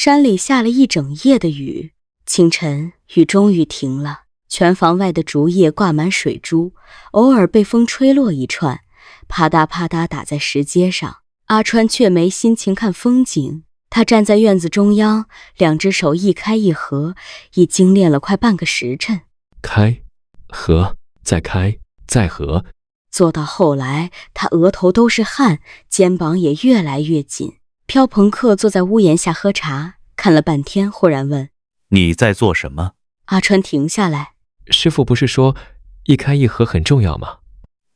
山里下了一整夜的雨，清晨雨终于停了，泉房外的竹叶挂满水珠，偶尔被风吹落一串，啪嗒啪嗒打在石阶上。阿川却没心情看风景，他站在院子中央，两只手一开一合，已经练了快半个时辰。开，合，再开，再合。做到后来，他额头都是汗，肩膀也越来越紧。飘朋克坐在屋檐下喝茶，看了半天，忽然问：你在做什么？阿川停下来：师父不是说一开一合很重要吗？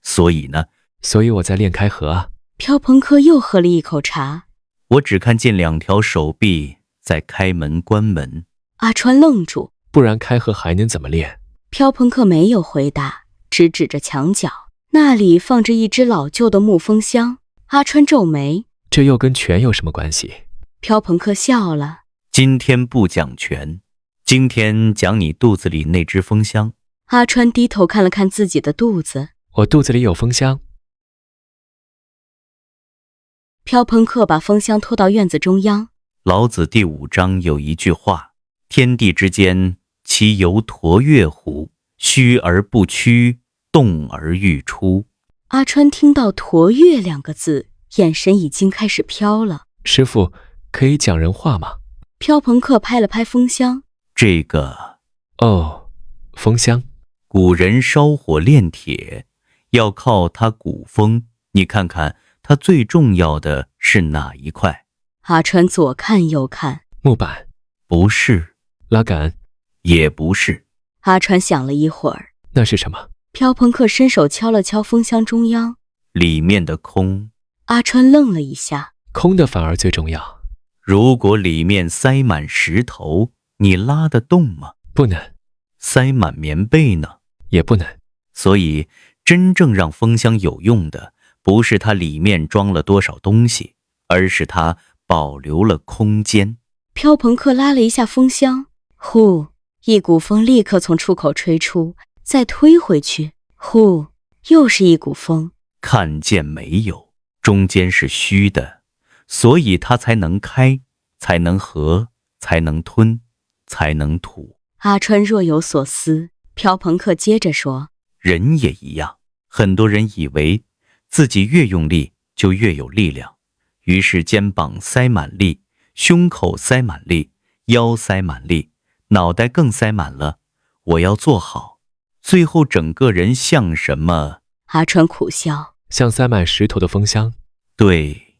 所以呢？所以我在练开合啊。飘朋克又喝了一口茶。我只看见两条手臂在开门关门。阿川愣住：不然开合还能怎么练？飘朋克没有回答，只指着墙角，那里放着一只老旧的木风箱。阿川皱眉：这又跟拳有什么关系？飘朋克笑了：今天不讲拳，今天讲你肚子里那只风箱。阿川低头看了看自己的肚子：我肚子里有风箱。飘朋克把风箱拖到院子中央。老子第5章有一句话：天地之间，其犹橐越乎？虚而不屈，动而欲出。阿川听到橐越2个字，眼神已经开始飘了。师父，可以讲人话吗？飘朋克拍了拍风箱：这个……哦，风箱。古人烧火炼铁，要靠它鼓风。你看看，它最重要的是哪一块？阿川左看右看：木板。不是。拉杆。也不是。阿川想了一会儿：那是什么？飘朋克伸手敲了敲风箱中央，里面的空。阿川愣了一下：空的反而最重要。如果里面塞满石头，你拉得动吗？不能。塞满棉被呢？也不能。所以真正让风箱有用的，不是它里面装了多少东西，而是它保留了空间。飘朋克拉了一下风箱，呼，一股风立刻从出口吹出，再推回去，呼，又是一股风。看见没有？中间是虚的，所以它才能开，才能合，才能吞，才能吐。阿川若有所思。飘朋克接着说：人也一样，很多人以为自己越用力就越有力量，于是肩膀塞满力，胸口塞满力，腰塞满力，脑袋更塞满了。我要做好，最后整个人像什么？阿川苦笑：像塞满石头的风箱。对。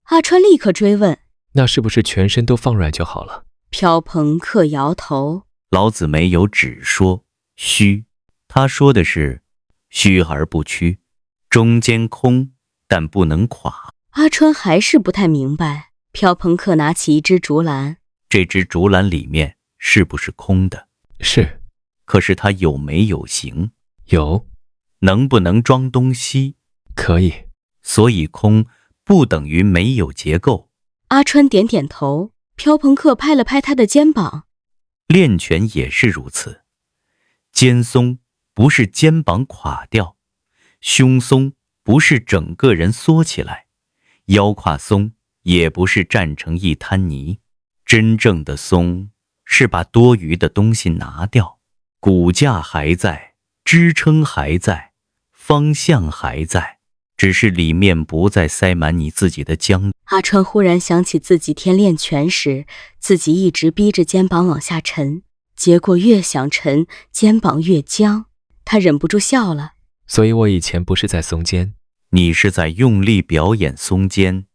阿川立刻追问：那是不是全身都放软就好了？飘朋克摇头：老子没有只说虚，他说的是虚而不屈，中间空，但不能垮。阿川还是不太明白。飘朋克拿起一只竹篮：这只竹篮里面是不是空的？是。可是它有没有形？有。能不能装东西？可以。所以空不等于没有结构。阿川点点头。飘朋克拍了拍他的肩膀：练拳也是如此，肩松不是肩膀垮掉，胸松不是整个人缩起来，腰胯松也不是站成一滩泥。真正的松是把多余的东西拿掉，骨架还在，支撑还在，方向还在，只是里面不再塞满你自己的浆。阿川忽然想起自己天练拳时，自己一直逼着肩膀往下沉，结果越想沉，肩膀越僵。他忍不住笑了：所以我以前不是在松肩，你是在用力表演松肩。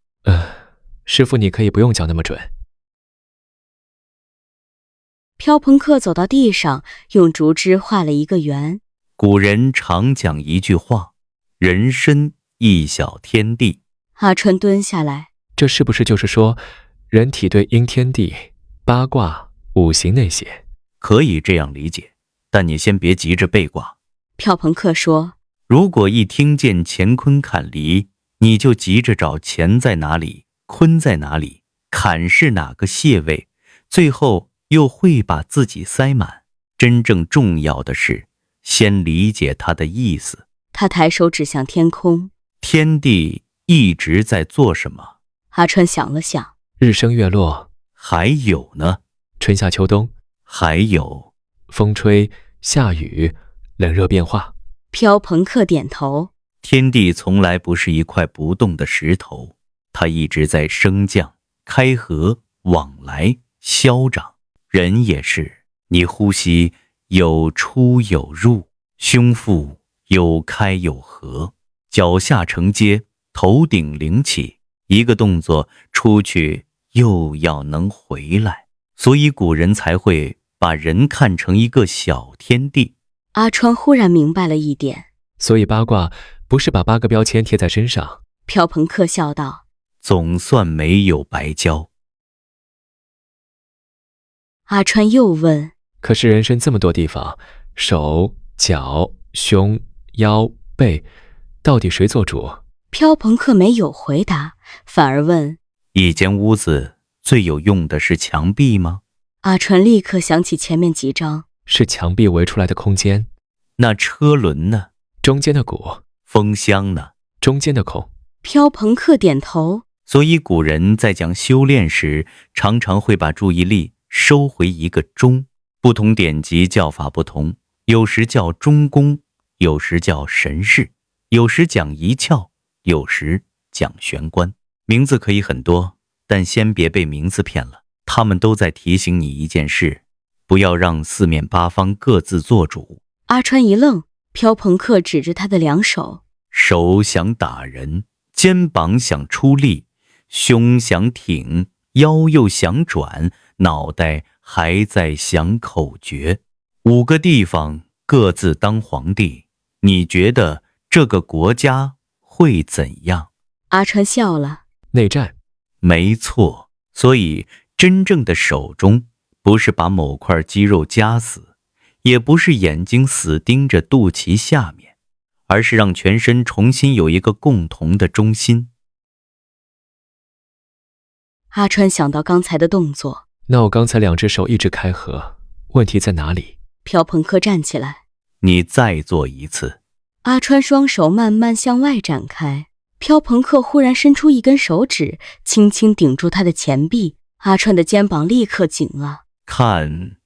师父你可以不用讲那么准。飘朋克走到地上，用竹枝画了一个圆。古人常讲一句话：人身一小天地。阿川蹲下来：这是不是就是说人体对阴天地、八卦、五行那些？可以这样理解，但你先别急着背卦。飘朋克说：如果一听见乾坤坎离，你就急着找乾在哪里，坤在哪里，坎是哪个穴位，最后又会把自己塞满。真正重要的是先理解它的意思。他抬手指向天空：天地一直在做什么？阿川想了想，日升月落，还有呢？春夏秋冬，还有风吹下雨，冷热变化。飘朋克点头。天地从来不是一块不动的石头，它一直在升降、开合、往来、消长。人也是，你呼吸有出有入，胸腹有开有合，脚下承接，头顶灵起，一个动作出去又要能回来，所以古人才会把人看成一个小天地。阿川忽然明白了一点。所以八卦不是把8个标签贴在身上。飘朋克笑道。总算没有白交。阿川又问，可是人身这么多地方，手、脚、胸、腰、背，到底谁做主？飘朋克没有回答，反而问，一间屋子最有用的是墙壁吗？阿川立刻想起前面几章，是墙壁围出来的空间。那车轮呢？中间的鼓。风箱呢？中间的孔。飘朋克点头。所以古人在讲修炼时，常常会把注意力收回一个中。不同典籍叫法不同，有时叫中宫，有时叫神事，有时讲一窍，有时讲玄关。名字可以很多，但先别被名字骗了，他们都在提醒你一件事，不要让四面八方各自做主。阿川一愣，飘朋克指着他的两手，手想打人，肩膀想出力，胸想挺，腰又想转，脑袋还在想口诀。5个地方各自当皇帝，你觉得这个国家会怎样？阿川笑了。内战。没错，所以真正的手中不是把某块肌肉夹死，也不是眼睛死盯着肚脐下面，而是让全身重新有一个共同的中心。阿川想到刚才的动作，那我刚才2只手一直开合，问题在哪里？飘朋克站起来。你再做一次。阿川双手慢慢向外展开，飘朋克忽然伸出一根手指，轻轻顶住他的前臂。阿川的肩膀立刻紧了。看，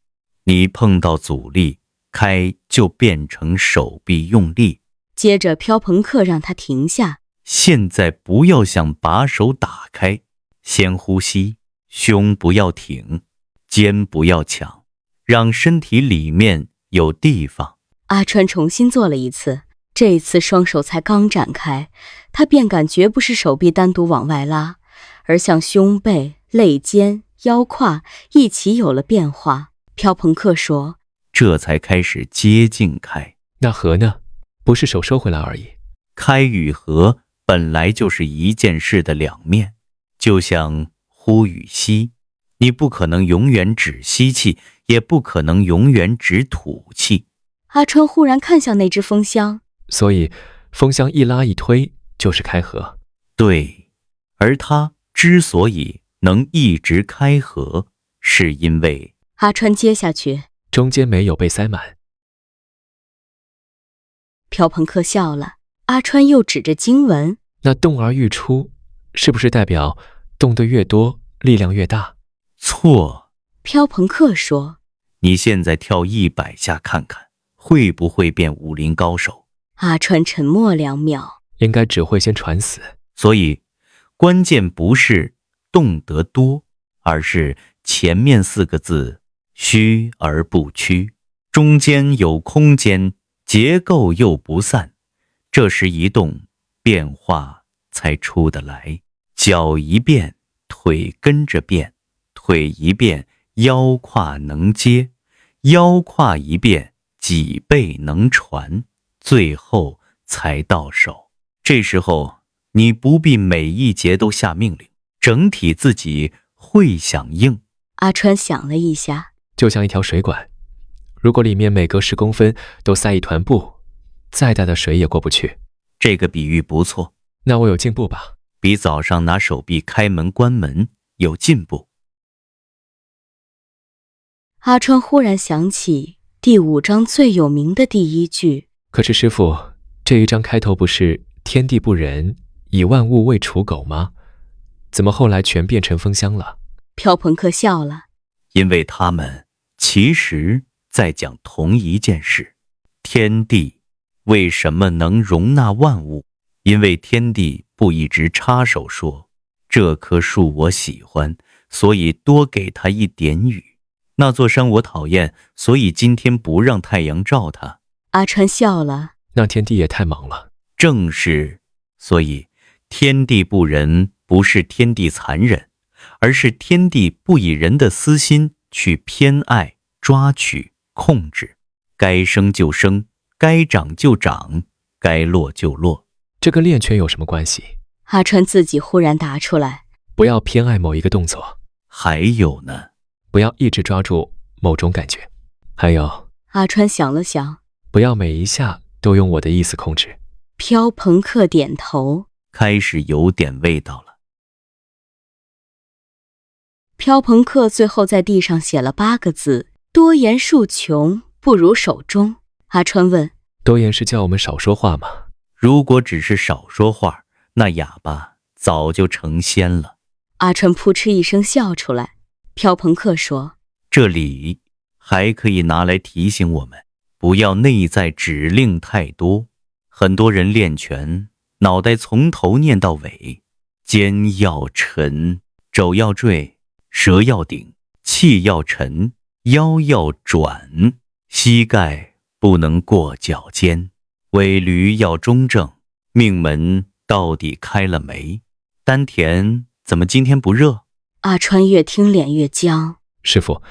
你碰到阻力，开就变成手臂用力。接着飘朋克让他停下。现在不要想把手打开，先呼吸，胸不要挺，肩不要抢，让身体里面有地方。阿川重新做了一次，这一次双手才刚展开，他便感觉不是手臂单独往外拉，而像胸背、肋间、腰胯一起有了变化。飘朋克说，这才开始接近开。那合呢？不是手收回来而已。开与合本来就是一件事的两面，就像呼与吸，你不可能永远只吸气，也不可能永远只吐气。阿川忽然看向那只风箱，所以风箱一拉一推就是开合。对，而它之所以能一直开合，是因为阿川接下去，中间没有被塞满。飘朋克笑了。阿川又指着经文，那动而愈出，是不是代表动得越多，力量越大？错。飘朋克说，你现在跳100下看看，会不会变武林高手？阿川沉默2秒，应该只会先传死。所以关键不是动得多，而是前面4个字虚而不屈，中间有空间，结构又不散，这时一动，变化才出得来。脚一变，腿跟着变，腿一变，腰胯能接，腰胯一变，脊背能传，最后才到手。这时候你不必每一节都下命令，整体自己会响应。阿川想了一下，就像一条水管，如果里面每隔10公分都塞一团布，再大的水也过不去。这个比喻不错。那我有进步吧？比早上拿手臂开门关门有进步。阿川忽然想起第5章最有名的第1句。可是师父，这一章开头不是天地不仁，以万物为刍狗吗？怎么后来全变成风箱了？飘朋克笑了。因为他们其实在讲同一件事。天地为什么能容纳万物？因为天地不一直插手说，这棵树我喜欢，所以多给它一点雨。那座山我讨厌，所以今天不让太阳照它。阿川笑了。那天地也太忙了。正是，所以天地不仁，不是天地残忍，而是天地不以人的私心去偏爱、抓取、控制。该生就生，该长就长，该落就落。这跟练拳有什么关系？阿川自己忽然答出来。不要偏爱某一个动作。还有呢？不要一直抓住某种感觉。还有，阿川想了想，不要每一下都用我的意思控制。飘朋克点头。开始有点味道了。飘朋克最后在地上写了8个字：多言数穷，不如手中。阿川问：多言是叫我们少说话吗？如果只是少说话，那哑巴早就成仙了。阿川扑哧一声笑出来。飘朋克说：这里还可以拿来提醒我们，不要内在指令太多。很多人练拳，脑袋从头念到尾，肩要沉，肘要坠，舌要顶，气要沉，腰要转，膝盖不能过脚尖，尾闾要中正，命门到底开了没？丹田怎么今天不热？阿川越听脸越僵。师傅，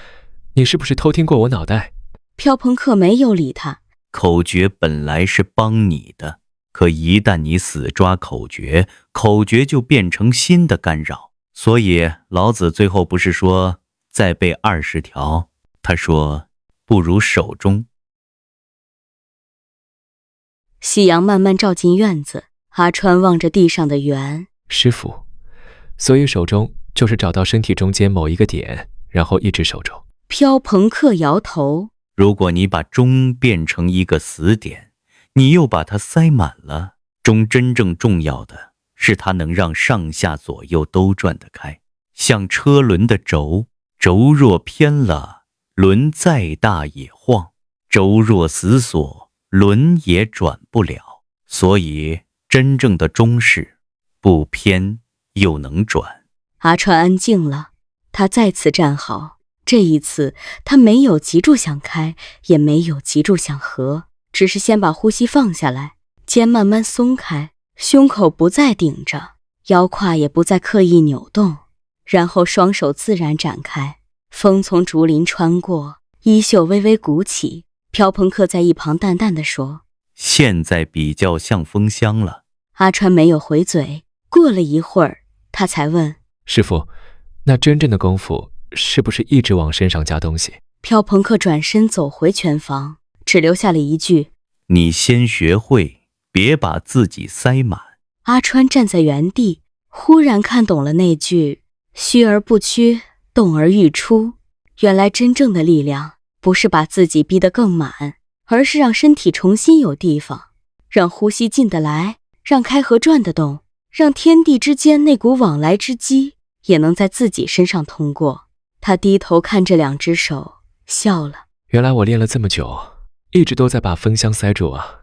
你是不是偷听过我脑袋？飘朋克没有理他。口诀本来是帮你的，可一旦你死抓口诀，口诀就变成新的干扰。所以老子最后不是说再背20条，他说不如手中。夕阳慢慢照进院子，阿川望着地上的圆。师傅，所以手中就是找到身体中间某一个点，然后一直守住。飘朋克摇头。如果你把中变成一个死点，你又把它塞满了，中真正重要的是它能让上下左右都转得开，像车轮的轴，轴若偏了，轮再大也晃；轴若死锁，轮也转不了。所以真正的中是不偏又能转。阿川安静了，他再次站好。这一次他没有急住想开，也没有急住想合，只是先把呼吸放下来，肩慢慢松开，胸口不再顶着，腰胯也不再刻意扭动，然后双手自然展开。风从竹林穿过，衣袖微微鼓起。飘朋克在一旁淡淡地说：现在比较像风箱了。阿川没有回嘴，过了一会儿他才问：师傅，那真正的功夫是不是一直往身上加东西？飘朋克转身走回拳房，只留下了一句：你先学会，别把自己塞满。阿川站在原地，忽然看懂了那句虚而不屈，动而愈出。原来真正的力量不是把自己逼得更满，而是让身体重新有地方，让呼吸进得来，让开合转得动，让天地之间那股往来之机也能在自己身上通过。他低头看着2只手，笑了。原来我练了这么久，一直都在把风箱塞住啊。